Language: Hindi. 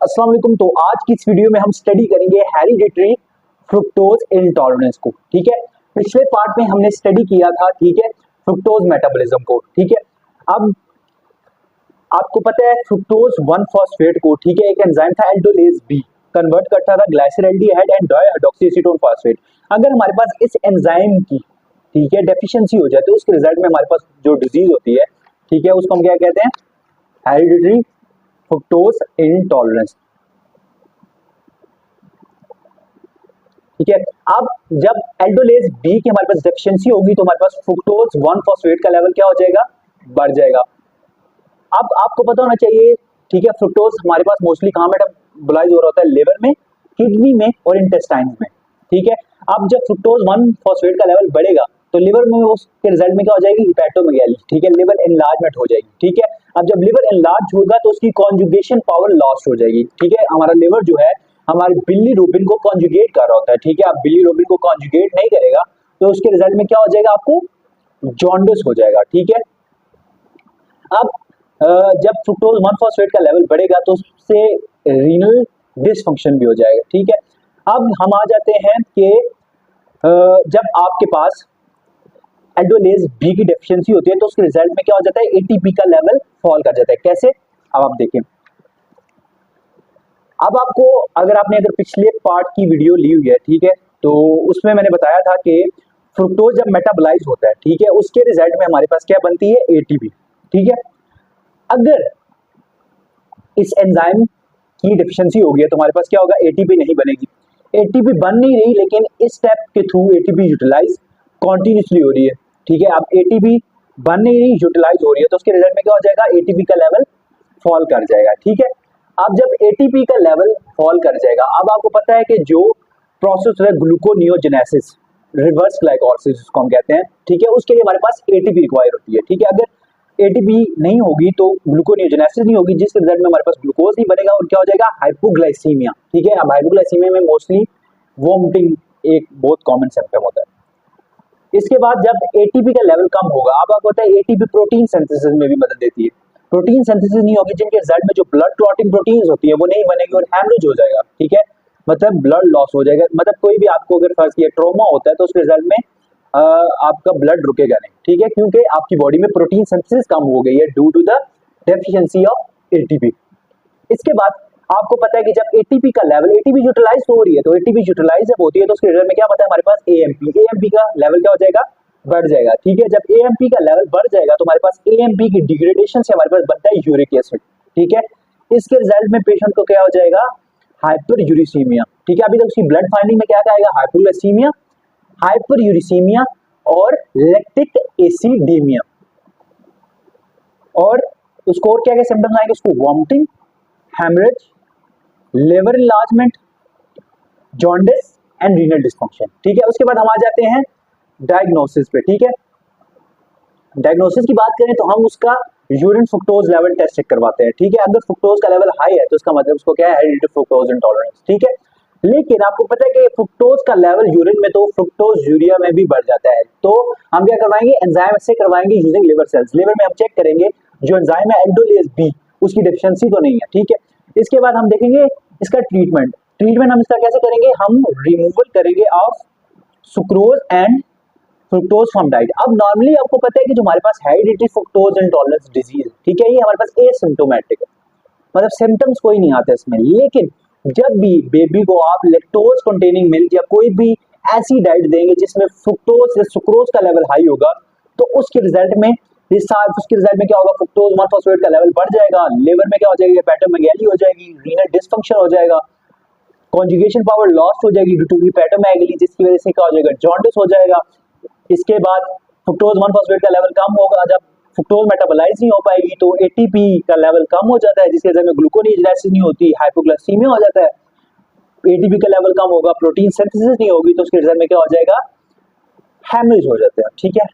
अस्सलाम वालेकुम। तो आज की इस वीडियो में हम स्टडी करेंगे हेरिडिटरी फ्रुक्टोज इंटॉलरेंस को। ठीक है, पिछले पार्ट में हमने स्टडी किया था, ठीक है, फ्रुक्टोज मेटाबॉलिज्म को। ठीक है, अब आपको पता है फ्रुक्टोज 1 फॉस्फेट को, ठीक है, एक एंजाइम था एल्डोलेज बी, कन्वर्ट करता था ग्लाइसरल्डिहाइड एंड डाइहाइड्रोक्सीएसीटोन फॉस्फेट। अगर हमारे पास इस एंजाइम की, ठीक है, डेफिशिएंसी हो जाए तो उसके रिजल्ट में हमारे पास जो डिजीज होती है, ठीक है, उसको हम क्या कहते हैं, हेरिडिटरी फ्रुक्टोज इंटॉलरेंस। ठीक है, अब जब एल्डोलेज बी की हमारे पास डेफिशिएंसी होगी तो हमारे पास फ्रुक्टोज 1 फॉस्फेट का लेवल क्या हो जाएगा, बढ़ जाएगा। अब आपको पता होना चाहिए, ठीक है, फ्रुक्टोज हमारे पास मोस्टली कहां मेटाबोलाइज हो रहा होता है, लिवर में, किडनी में और इंटेस्टाइन्स में। ठीक है, अब जब फ्रुक्टोज 1 फॉस्फेट का लेवल बढ़ेगा तो लिवर में उसके रिजल्ट में क्या हो जाएगी, हिपैटोमेगाली, ठीक है, लिवर एनलार्जमेंट हो जाएगी। ठीक है, अब जब लिवर एनलार्ज होगा तो उसकी कॉन्जुगेशन पावर लॉस्ट हो जाएगी। ठीक है, हमारा लिवर जो है हमारे बिलीरुबिन को कॉन्जुगेट कर रहा होता है। ठीक है, अब बिलीरुबिन को कॉन्जुगेट नहीं करेगा तो उसके रिजल्ट में क्या हो जाएगा, आपको जॉन्डिस हो जाएगा। ठीक है, अब जब फ्रुक्टोज 1 फॉस्फेट का लेवल बढ़ेगा तो उससे रीनल डिसफंक्शन भी हो जाएगा। ठीक है, अब हम आ जाते हैं कि जब आपके पास एल्डोलेज बी की डेफिशिएंसी होती है तो उसके रिजल्ट में क्या हो जाता है, एटीपी का लेवल फॉल कर जाता है। कैसे, अब आप देखें, अब आपको अगर पिछले पार्ट की वीडियो ली हुई है, ठीक है, तो उसमें मैंने बताया था कि फ्रुक्टोज जब मेटाबोलाइज होता है, ठीक है, उसके रिजल्ट में हमारे पास क्या बनती है, एटीपी। ठीक है, अगर इस एंजाइम की डेफिशिएंसी होगी है तो हमारे पास क्या होगा, एटीपी नहीं बनेगी। एटीपी बन नहीं रही, लेकिन इस स्टेप के थ्रू एटीपी यूटिलाइज कॉन्टिन्यूसली हो रही है। ठीक है, अब एटीपी बन नहीं रही, यूटिलाइज हो रही है तो उसके रिजल्ट में क्या हो जाएगा, एटीपी का लेवल फॉल कर जाएगा। ठीक है, अब जब एटीपी का लेवल फॉल कर जाएगा, अब आपको पता है कि जो प्रोसेस है ग्लूकोनियोजेनेसिस, रिवर्स ग्लाइकोलाइसिस जिसको हम कहते हैं, ठीक है, उसके लिए हमारे पास एटीपी रिक्वायर होती है। ठीक है, अगर एटीपी नहीं होगी तो ग्लूकोनियोजेनेसिस नहीं होगी, जिस रिजल्ट में हमारे पास ग्लूकोज नहीं बनेगा और क्या हो जाएगा, हाइपोग्लाइसीमिया। ठीक है, अब हाइपोग्लाइसीमिया में मोस्टली वोमिटिंग एक बहुत कॉमन सिम्टम होता है। इसके बाद जब एटीपी का लेवल कम होगा, अब आपको पता है एटीपी प्रोटीन सिंथेसिस में भी मदद देती है। प्रोटीन सिंथेसिस नहीं होगी, जिनके रिजल्ट में जो ब्लड क्लॉटिंग प्रोटीन्स होती है वो नहीं बनेगी और हैमरेज हो जाएगा। ठीक है, मतलब ब्लड लॉस हो जाएगा, मतलब कोई भी आपको अगर फर्ज किया ट्रॉमा होता है तो उसके रिजल्ट में आपका ब्लड रुकेगा नहीं। ठीक है, क्योंकि आपकी बॉडी में प्रोटीन सिंथेसिस कम हो गई है due to the deficiency of ATP. इसके बाद आपको पता है कि जब एटीपी का लेवल, एटीपी यूटिलाइज हो रही है तो एटीपी यूटिलाइज जब होती है तो उसके रिजल्ट में क्या होता है, हमारे पास एएमपी, एएमपी का लेवल क्या हो जाएगा, बढ़ जाएगा। ठीक है, जब एएमपी का लेवल बढ़ जाएगा तो हमारे पास एएमपी की डिग्रेडेशन से हमारे पास बनता है यूरिक एसिड। ठीक है, इसके रिजल्ट में पेशेंट को क्या हो जाएगा, हाइपर यूरिसीमिया। ठीक है, अभी तक उसकी ब्लड फाइंडिंग में क्या आएगा, हाइपोग्लाइसीमिया, हाइपर यूरिसीमिया और लैक्टिक एसिडीमिया। और उसको और क्या क्या सिम्टम्स आएंगे, उसको vomiting, haemorrhage, liver enlargement, jaundice and renal dysfunction. ठीक है, उसके बाद हम आ जाते हैं डायग्नोसिस पे। ठीक है, डायग्नोसिस की बात करें तो हम उसका urine fructose level test check करवाते हैं। ठीक है, अगर फ्रुक्टोज का लेवल हाई है तो उसका मतलब उसको क्या है, हेरिडिटरी फ्रुक्टोज इंटॉलरेंस। ठीक है, लेकिन आपको पता है कि फ्रुक्टोज का लेवल यूरिन में तो फ्रुक्टोज यूरिया में भी बढ़ जाता है, तो हम क्या करवाएंगे, एंजाइम से करवाएंगे यूजिंग लिवर सेल्स। लिवर में हम चेक करेंगे जो एंजाइम है एल्डोलेज बी, उसकी डेफिशिएंसी तो नहीं है। ठीक है, इसके बाद हम देखेंगे इसका ट्रीटमेंट। ट्रीटमेंट हम इसका कैसे करेंगे, हम रिमूवल करेंगे of sucrose and fructose from diet. अब नॉर्मली आपको पता है कि जो हमारे पास हेरिडिटरी फ्रुक्टोज इंटॉलरेंस डिजीज, ठीक है, ये हमारे पास एसिम्प्टोमेटिक है, मतलब सिम्टम्स कोई नहीं आते इसमें। लेकिन जब भी बेबी को आप लैक्टोज कंटेनिंग मिल्क या कोई भी ऐसी डाइट देंगे जिसमें फ्रुक्टोज या सुक्रोज का लेवल हाई होगा तो उसके रिजल्ट में क्या होगा, फ्रुक्टोज 1 फॉस्फेट का लेवल बढ़ जाएगा, लिवर में क्या हो जाएगी, हिपैटोमेगाली हो जाएगी, रीनल डिसफंक्शन हो जाएगा, कॉन्जुगेशन पावर लॉस्ट हो जाएगी ड्यू टू हिपैटोमेगाली, जिसकी वजह से क्या हो जाएगा, जॉन्डिस हो जाएगा। इसके बाद फ्रुक्टोज 1 फॉस्फेट का लेवल कम होगा, जब फ्रुक्टोज मेटाबोलाइज नहीं हो पाएगी तो एटीपी का लेवल कम हो जाता है, जिसके वजह में ग्लूकोनियोजेनेसिस नहीं होती, हाइपोग्लाइसीमिया हो जाता है। एटीपी का लेवल कम होगा, प्रोटीन सिंथेसिस नहीं होगी तो उसके रिजल्ट में क्या हो जाएगा, हैमरेज हो जाते हैं। ठीक है,